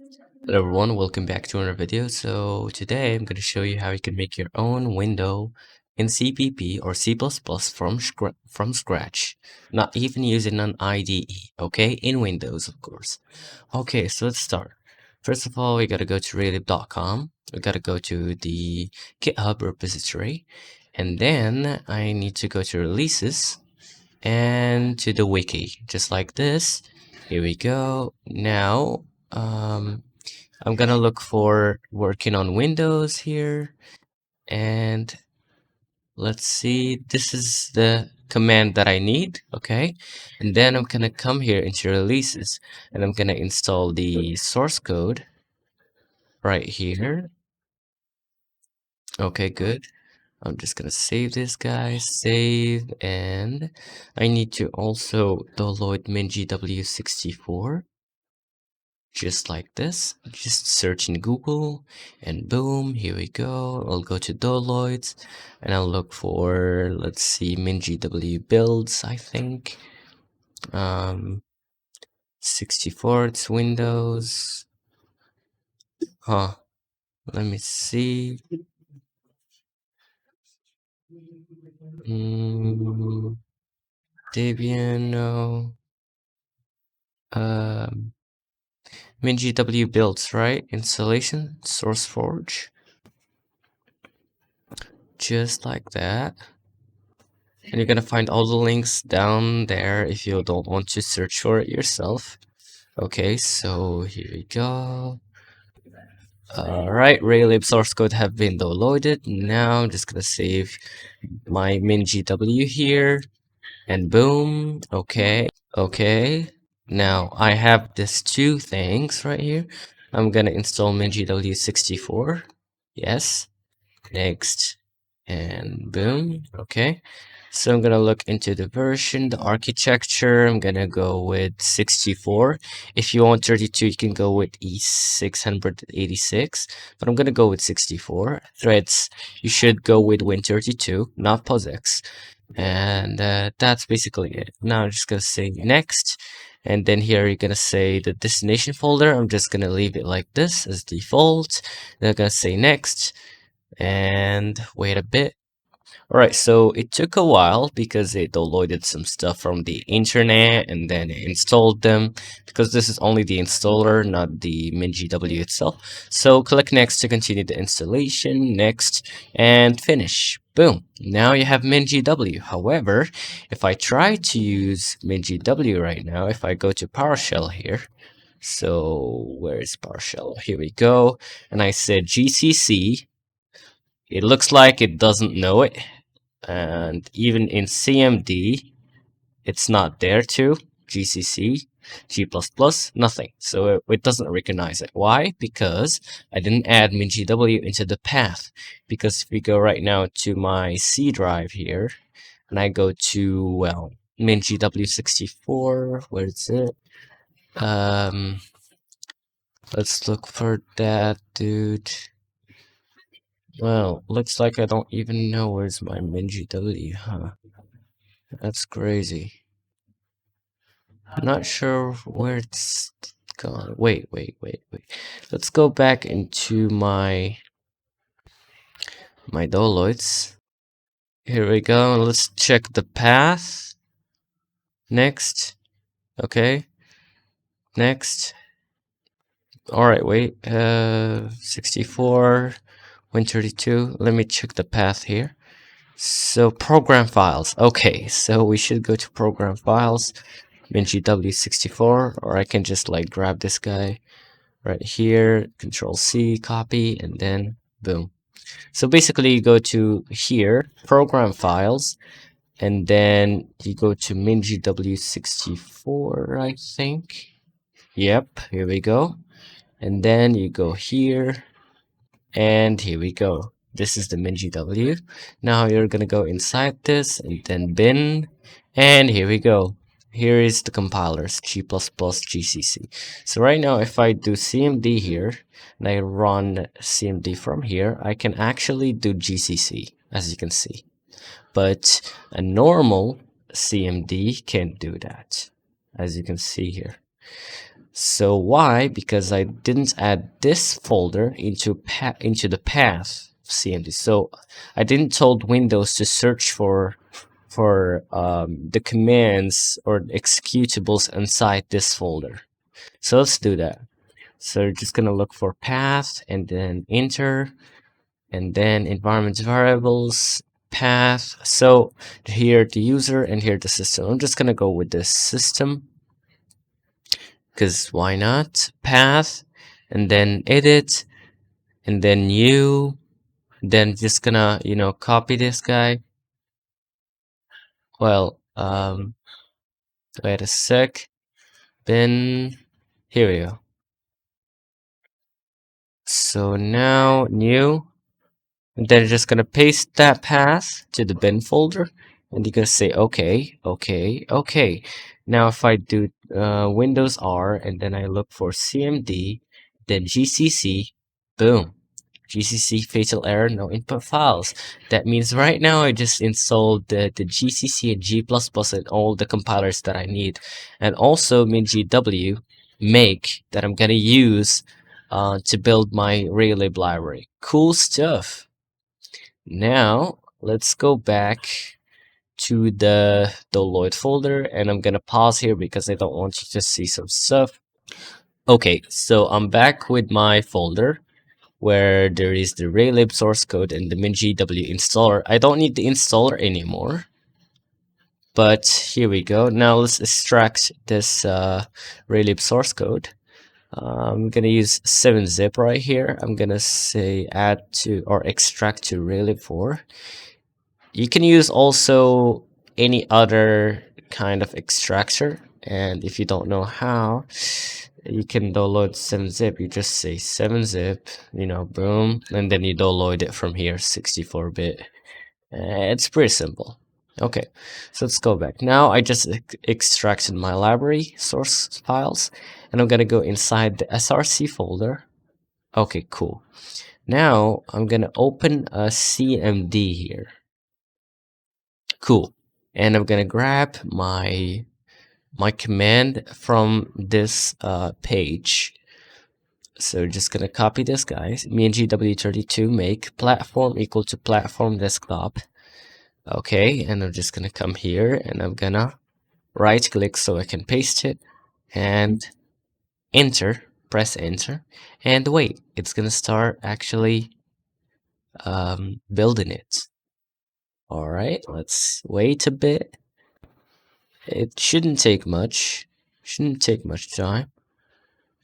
Hello everyone, welcome back to another video. So today I'm going to show you how you can make your own window in CPP or C++ from scratch, not even using an IDE, okay? In Windows, of course. Okay, so let's start. First of all, we got to go to raylib.com. We got to go to the GitHub repository, and then I need to go to releases and to the wiki, just like this. Here we go. Now, I'm gonna look for working on Windows here, and let's see, this is the command that I need, okay? And then I'm gonna come here into releases, and I'm gonna install the source code right here. Okay, good. I'm just gonna save this, guys, save, and I need to also download mingw64. Just like this. Just search in Google and boom, here we go. I'll go to downloads and I'll look for, let's see, mingw builds, I think. 64, it's Windows. Huh. Let me see. Debian, no. mingw builds, right? Installation, SourceForge. Just like that. And you're gonna find all the links down there if you don't want to search for it yourself. Okay, so here we go. Alright, Raylib source code have been downloaded. Now I'm just gonna save my mingw here. And boom, okay. Now I have these two things right here. I'm gonna install mingw64. Yes. Next. And boom, okay. So I'm gonna look into the version, the architecture. I'm gonna go with 64. If you want 32, you can go with E686, but I'm gonna go with 64. Threads, you should go with Win32, not POSIX. And that's basically it. Now I'm just gonna say next. And then here you're gonna say the destination folder. I'm just gonna leave it like this as default. Then I'm gonna say next and wait a bit. Alright, so it took a while because it downloaded some stuff from the internet and then it installed them, because this is only the installer, not the mingw itself. So click next to continue the installation, next, and finish. Boom, now you have mingw. However, if I try to use mingw right now, if I go to PowerShell here, so where is PowerShell? Here we go, and I said GCC, it looks like it doesn't know it. And even in CMD, it's not there too. GCC, G++, nothing. So it doesn't recognize it. Why? Because I didn't add mingw into the path. Because if we go right now to my C drive here, and I go to, well, mingw64, where is it? Let's look for that, dude. Well, looks like I don't even know where's my mingw, huh? That's crazy. I'm not sure where it's gone. Wait. Let's go back into my downloads. Here we go. Let's check the path. Next. Okay. Next. Alright, wait. 64, Win32. Let me check the path here. So program files. Okay, so we should go to program files, mingw64, or I can just like grab this guy right here, Control C, copy, and then boom. So basically you go to here, program files, and then you go to mingw64, I think. Yep, here we go. And then you go here, and here we go. This is the mingw. Now you're gonna go inside this and then bin, and here we go. Here is the compilers, G++, GCC. So right now, if I do CMD here, and I run CMD from here, I can actually do GCC, as you can see. But a normal CMD can't do that, as you can see here. So why? Because I didn't add this folder into the path of C and D. So I didn't told Windows to search for the commands or executables inside this folder. So let's do that. So we're just gonna look for path and then enter, and then environment variables, path. So here the user and here the system. I'm just gonna go with the system, because why not? Path, and then edit, and then new. Then just gonna, copy this guy. Well, wait a sec. Then here we go. So now new, and then just gonna paste that path to the bin folder, and you're gonna say okay, okay, okay. Now if I do Windows R and then I look for CMD, then GCC, boom. GCC fatal error, no input files. That means right now I just installed the GCC and G++ and all the compilers that I need, and also mingw make that I'm gonna use to build my Raylib library. Cool stuff. Now let's go back to the Deloitte folder, and I'm gonna pause here because I don't want you to see some stuff. Okay, so I'm back with my folder where there is the Raylib source code and the mingw installer. I don't need the installer anymore, but here we go. Now let's extract this Raylib source code. I'm gonna use 7-zip right here. I'm gonna say add to or extract to Raylib 4. You can use also any other kind of extractor, and if you don't know how, you can download 7-zip. You just say 7-zip, boom, and then you download it from here, 64-bit. It's pretty simple. Okay, so let's go back. Now I just extracted my library source files, and I'm gonna go inside the src folder. Okay, cool. Now I'm gonna open a CMD here. Cool. And I'm gonna grab my command from this page. So just gonna copy this, guys. mingw32 make platform equal to platform desktop. Okay, and I'm just gonna come here and I'm gonna right click so I can paste it and enter, press enter, and wait, it's gonna start actually building it. All right, let's wait a bit. It shouldn't take much time.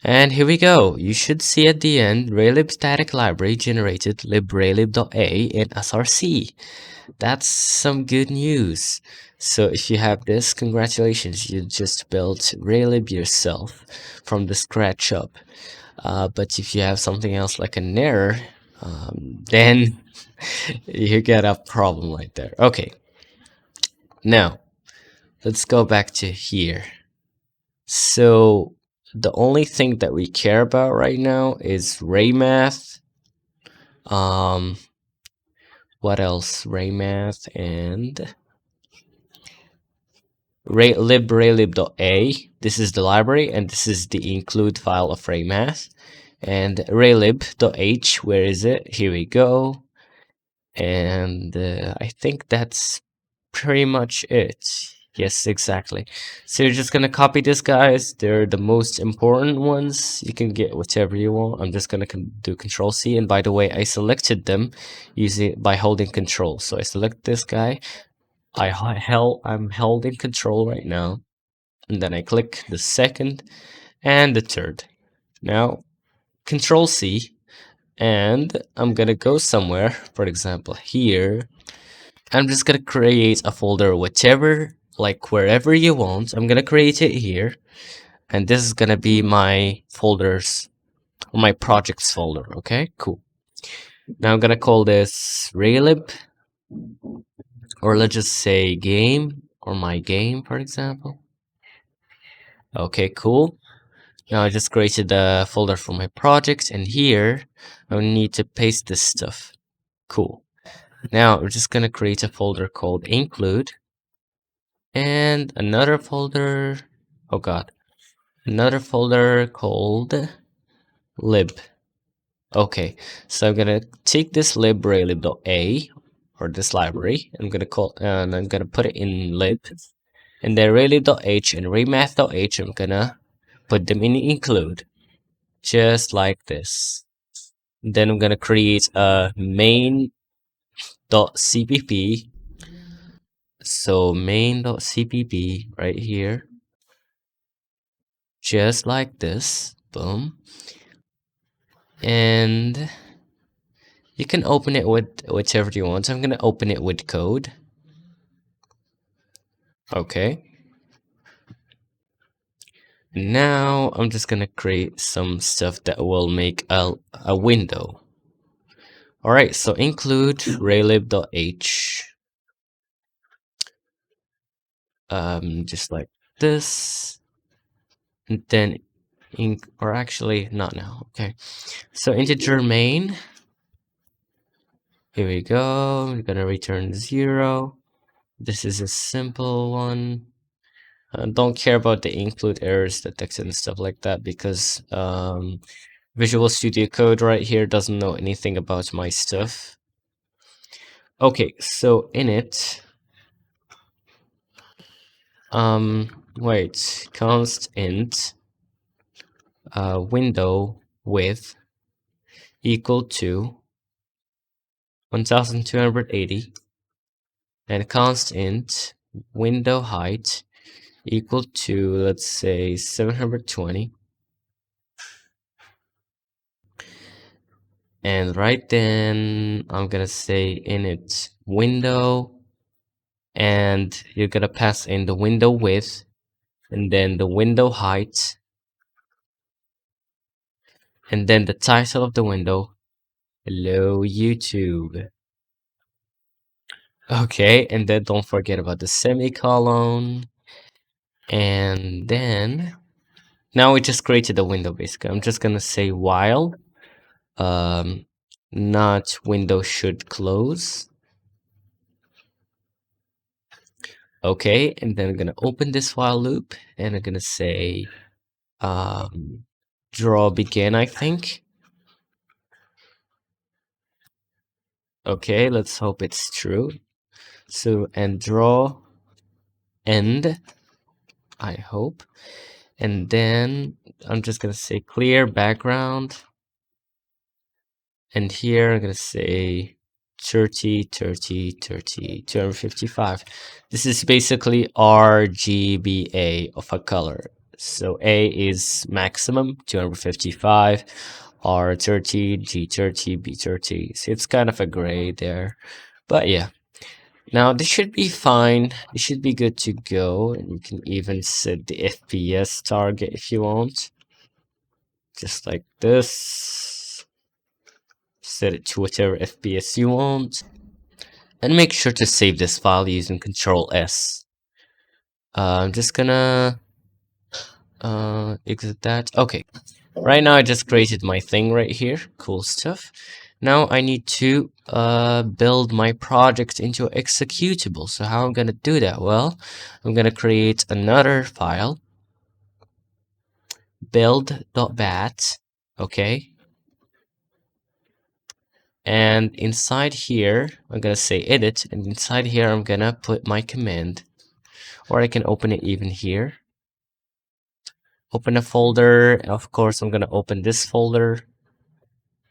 And here we go. You should see at the end Raylib static library generated lraylib.a in src. That's some good news. So if you have this, congratulations, you just built Raylib yourself from the scratch up. But if you have something else like an error, then you get a problem right there. Okay, now let's go back to here. So the only thing that we care about right now is Raymath. What else? Raymath and lraylib.a. This is the library, and this is the include file of Raymath. And raylib.h, where is it? Here we go. And I think that's pretty much it. Yes, exactly. So you're just gonna copy this, guys. They're the most important ones. You can get whatever you want. I'm just gonna do Control C, and by the way, I selected them using by holding Control. So I select this guy. I'm held in Control right now, and then I click the second and the third. Now Control C, and I'm gonna go somewhere. For example, here. I'm just gonna create a folder, whatever, like wherever you want. I'm gonna create it here, and this is gonna be my folders, my projects folder. Okay, cool. Now I'm gonna call this Raylib, or let's just say game, or my game, for example. Okay, cool. Now I just created a folder for my project, and here I need to paste this stuff. Cool. Now we're just gonna create a folder called include, and another folder. Oh god, another folder called lib. Okay, so I'm gonna take this lraylib.a or this library. I'm gonna put it in lib, and then raylib.h and raymath.h. I'm gonna put them in include, just like this. Then I'm gonna create a main.cpp. So main.cpp right here, just like this. Boom. And you can open it with whichever you want. I'm gonna open it with code. Okay. Now I'm just gonna create some stuff that will make a window. Alright, so include raylib.h. Just like this. And then or actually not now. Okay. So integer main. Here we go. We're gonna return 0. This is a simple one. Don't care about the include errors, the text and stuff like that, because Visual Studio Code right here doesn't know anything about my stuff. Okay, so in it, wait, const int window width equal to 1280, and const int window height equal to, let's say, 720. And right then I'm gonna say init window, and you're gonna pass in the window width and then the window height and then the title of the window. Hello YouTube. Okay, and then don't forget about the semicolon. And then now we just created a window basically. I'm just gonna say while not window should close. Okay, and then I'm gonna open this while loop and I'm gonna say draw begin, I think. Okay, let's hope it's true. So, and draw end, I hope. And then I'm just gonna say clear background. And here I'm gonna say 30, 30, 30, 255. This is basically RGBA of a color. So A is maximum, 255, R30, G30, B30. So it's kind of a gray there. But yeah. Now this should be fine. It should be good to go. And you can even set the FPS target if you want. Just like this. Set it to whatever FPS you want. And make sure to save this file using Control S. I'm just gonna exit that. Okay. Right now I just created my thing right here. Cool stuff. Now I need to build my project into executable. So how I'm gonna do that? Well, I'm gonna create another file, build.bat. Okay. And inside here, I'm gonna say edit, and inside here I'm gonna put my command, or I can open it even here. Open a folder. Of course, I'm gonna open this folder.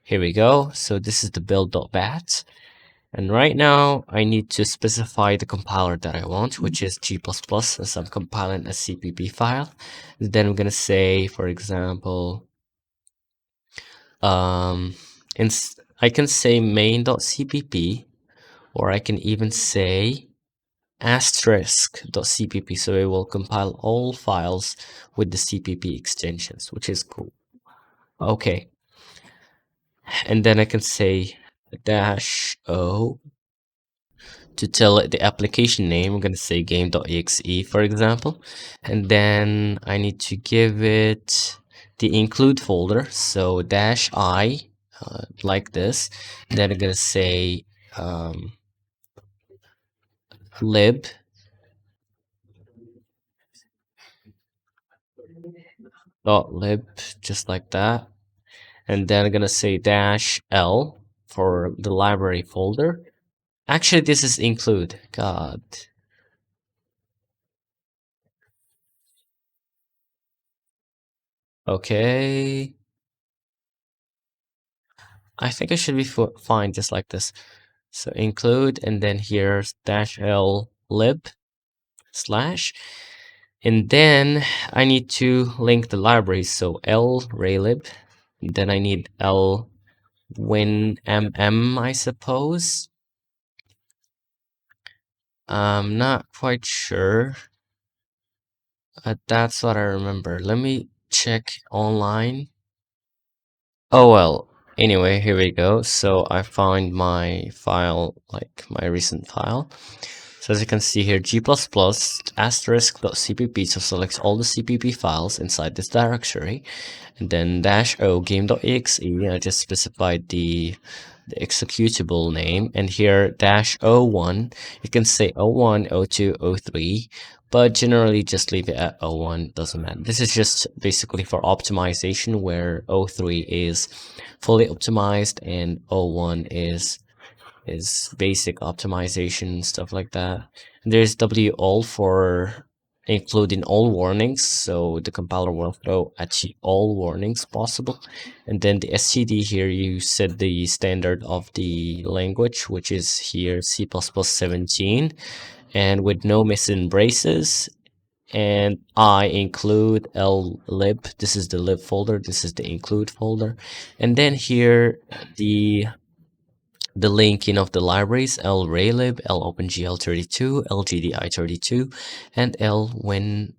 Here we go. So this is the build.bat. And right now I need to specify the compiler that I want, which is G++, as I'm compiling a CPP file. And then I'm gonna say, for example, I can say main.cpp, or I can even say asterisk.cpp, so it will compile all files with the CPP extensions, which is cool. Okay, and then I can say -o to tell it the application name. I'm gonna say game.exe, for example, and then I need to give it the include folder, so -i, like this. Then I'm gonna say lib lib, just like that. And then I'm gonna say -l for the library folder. Actually, this is include. God. Okay. I think it should be fine just like this. So include, and then here's -l lib slash. And then I need to link the libraries. So lraylib. Then I need lwinmm, I suppose. I'm not quite sure. That's what I remember. Let me check online. Oh well. Anyway, here we go. So I found my file, like my recent file. So as you can see here, g++ *.cpp, so selects all the cpp files inside this directory, and then -o game.exe. I just specified the executable name, and here -o1. You can say o1, o2, o3, but generally just leave it at o1. Doesn't matter. This is just basically for optimization, where o3 is fully optimized and o1 is basic optimization, stuff like that. And there's WAll for including all warnings, so the compiler will throw at you all warnings possible. And then the std here, you set the standard of the language, which is here C++ 17, and with Wno-missing-braces. And I include lib. This is the lib folder, this is the include folder. And then here the linking of the libraries: lraylib, lopengl32, lgdi32, and lwinmm.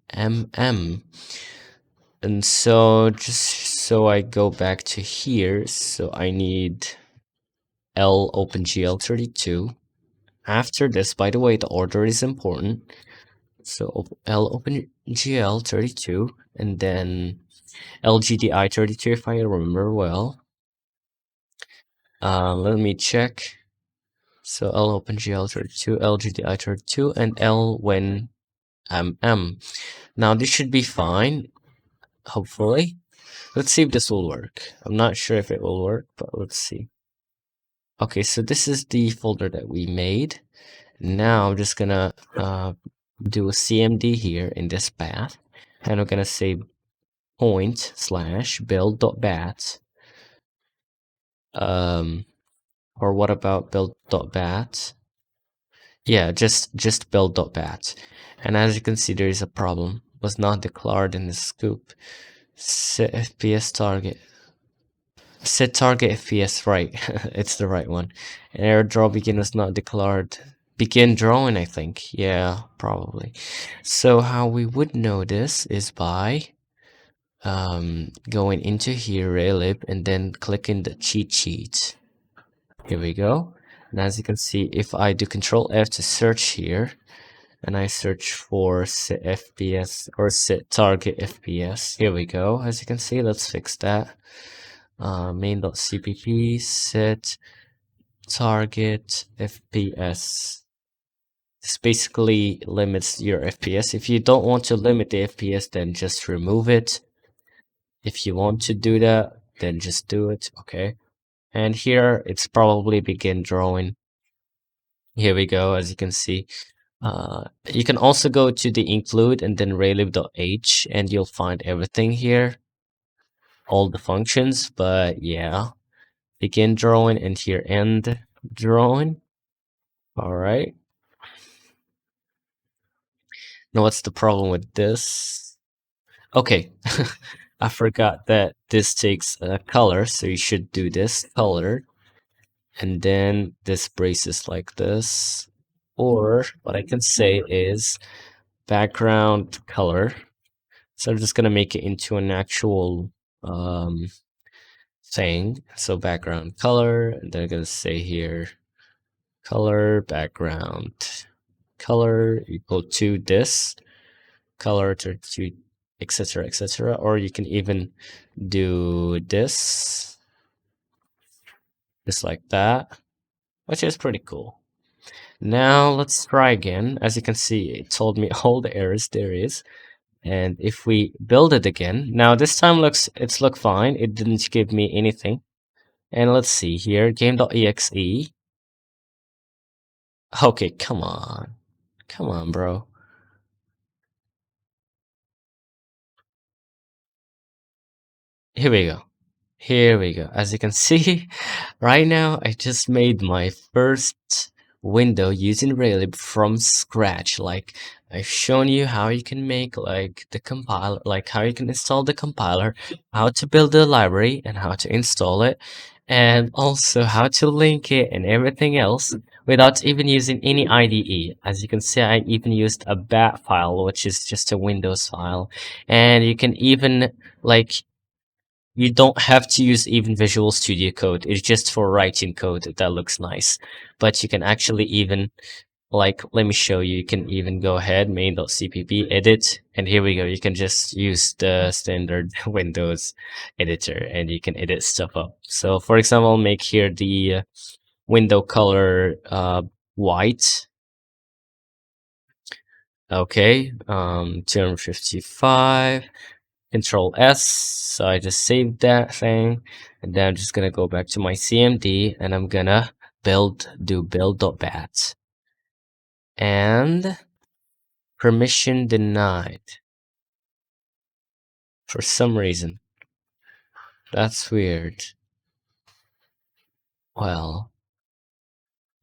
And so just so I go back to here, so I need lopengl32. After this, by the way, the order is important. So lopengl32, and then lgdi32 if I remember well. Let me check. So lopengl32, lgdi32, and lwinmm. Now this should be fine, hopefully. Let's see if this will work. I'm not sure if it will work, but let's see. Okay, so this is the folder that we made. Now I'm just gonna do a cmd here in this path, and I'm gonna say /build.bat. Or what about build.bat? Yeah, just build.bat. And as you can see, there is a problem. Was not declared in the scope. Set FPS target. Set target FPS, right. It's the right one. And error draw begin was not declared. Begin drawing, I think. Yeah, probably. So how we would know this is by going into here, Raylib, and then clicking the cheat sheet. Here we go. And as you can see, if I do Control F to search here, and I search for set FPS or set target FPS, here we go. As you can see, let's fix that. Main.cpp set target FPS. This basically limits your FPS. If you don't want to limit the FPS, then just remove it. If you want to do that, then just do it. Okay. And here it's probably begin drawing. Here we go. As you can see, you can also go to the include and then raylib.h, and you'll find everything here, all the functions. But yeah, begin drawing, and here end drawing. All right. Now what's the problem with this? Okay. I forgot that this takes a color, so you should do this color, and then this braces like this. Or what I can say is background color. So I'm just gonna make it into an actual thing. So background color, and then I'm gonna say here color background color equal to this color to etc, etc. Or you can even do this just like that, which is pretty cool. Now let's try again. As you can see, it told me all the errors there is. And if we build it again, now this time it's look fine. It didn't give me anything. And let's see here, game.exe. Okay, come on, bro. Here we go. Here we go. As you can see, right now I just made my first window using Raylib from scratch. Like I've shown you how you can make like the compiler, like how you can install the compiler, how to build the library and how to install it, and also how to link it and everything else without even using any IDE. As you can see, I even used a bat file, which is just a Windows file, and you can even like you don't have to use even Visual Studio Code. It's just for writing code that looks nice. But you can actually even, like, let me show you. You can even go ahead, main.cpp, edit, and here we go. You can just use the standard Windows editor and you can edit stuff up. So, for example, I'll make here the window color white. Okay, 255. Control S, so I just saved that thing, and then I'm just gonna go back to my CMD and I'm gonna do build.bat and permission denied for some reason. That's weird. Well,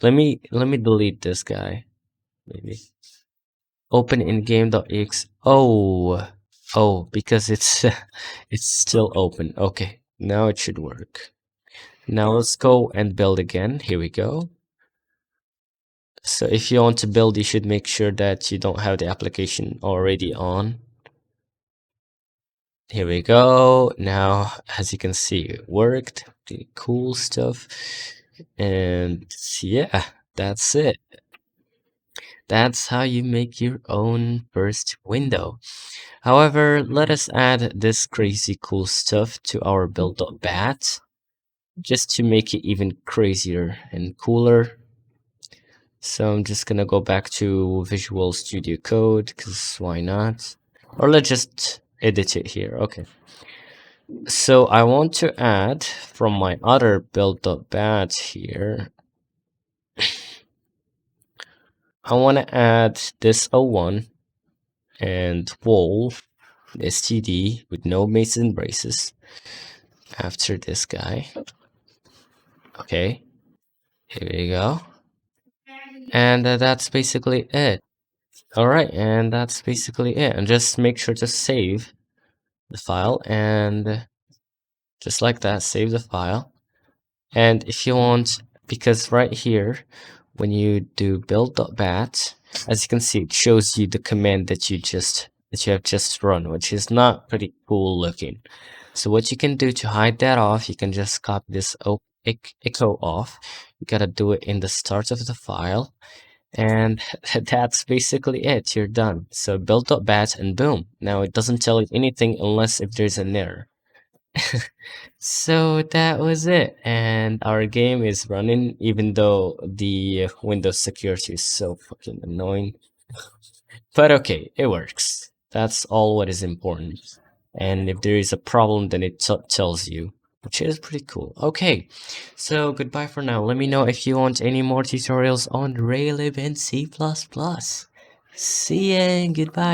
let me delete this guy. Maybe open in game.exe. Oh, because it's it's still open. Okay, now it should work. Now let's go and build again. Here we go. So if you want to build, you should make sure that you don't have the application already on. Here we go. Now, as you can see, it worked. The cool stuff. And yeah, that's it. That's how you make your own first window. However, let us add this crazy cool stuff to our build.bat just to make it even crazier and cooler. So I'm just gonna go back to Visual Studio Code, because why not? Or let's just edit it here. Okay. So I want to add from my other build.bat here. I want to add this O1 and wall std with Wno-missing-braces after this guy. Okay. Here we go. And that's basically it. Alright, and that's basically it. And just make sure to save the file, and just like that, save the file. And if you want, because right here, when you do build.bat, as you can see, it shows you the command that you have just run, which is not pretty cool looking. So what you can do to hide that off, you can just copy this echo off. You gotta do it in the start of the file. And that's basically it. You're done. So build.bat and boom. Now it doesn't tell you anything unless if there's an error. So that was it. And our game is running even though the Windows security is so fucking annoying. But okay, it works. That's all what is important. And if there is a problem, then it tells you, which is pretty cool. Okay, so goodbye for now. Let me know if you want any more tutorials on Raylib and C++. See ya and goodbye.